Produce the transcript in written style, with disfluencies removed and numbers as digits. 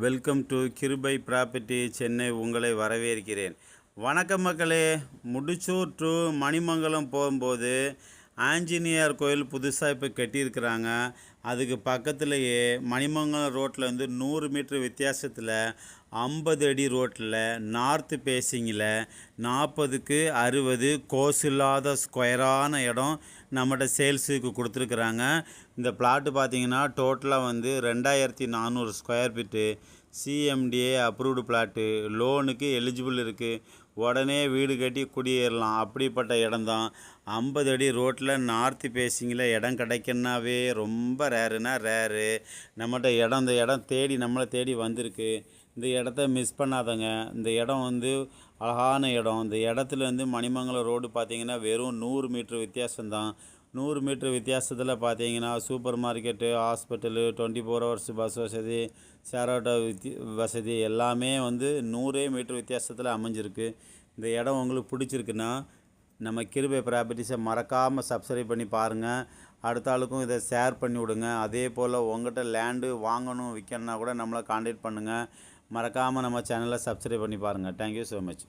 Welcome to கிருபை property Chennai உங்களை வரவேற்கிறேன். வணக்கம் மக்களே. முடிச்சூர் டு மணிமங்கலம் போகும்போது ஆஞ்சநேயர் கோயில் புதுசாக இப்போ கட்டியிருக்கிறாங்க. அதுக்கு பக்கத்துலேயே மணிமங்கலம் ரோட்டில் வந்து 100 மீட்டர் வித்தியாசத்தில் 50 அடி ரோட்டில் நார்த்து பேசிங்கில் 40க்கு 60 கோஸ் இல்லாத ஸ்கொயரான இடம் நம்மகிட்ட சேல்ஸுக்கு கொடுத்துருக்குறாங்க. இந்த பிளாட்டு பார்த்திங்கன்னா டோட்டலாக வந்து 2400 square feet CMDA approved plot. லோனுக்கு எலிஜிபிள் இருக்குது. உடனே வீடு கட்டி குடியேறலாம். அப்படிப்பட்ட இடம்தான். 50 அடி ரோட்டில் நார்த்து பேசிங்கில் இடம் கிடைக்குன்னாவே ரொம்ப ரேரு. நம்மகிட்ட இந்த இடம் நம்மளை தேடி வந்திருக்கு. இந்த இடத்த மிஸ் பண்ணாதங்க. இந்த இடம் வந்து அழகான இடம். இந்த இடத்துல வந்து மணிமங்கலம் ரோடு பார்த்திங்கன்னா வெறும் 100 மீட்ரு வித்தியாசம்தான். 100 மீட்ரு வித்தியாசத்தில் பார்த்தீங்கன்னா super market, hospital, 24 hours bus வசதி, ஷேர் ஆட்டோ வசதி எல்லாமே வந்து 100 மீட்ரு வித்தியாசத்தில் அமைஞ்சிருக்கு. இந்த இடம் உங்களுக்கு பிடிச்சிருக்குன்னா நம்ம கிருபை ப்ராப்பர்ட்டிஸை மறக்காமல் சப்ஸ்கிரைப் பண்ணி பாருங்கள். அடுத்த ஆளுக்கும் இதை ஷேர் பண்ணி விடுங்க. அதே போல் உங்கள்கிட்ட லேண்டு வாங்கணும் விற்கணுன்னா கூட நம்மளை காண்டாக்ட் பண்ணுங்கள். மறக்காமல் நம்ம சேனலை சப்ஸ்கிரைப் பண்ணி பாருங்கள். Thank you so much.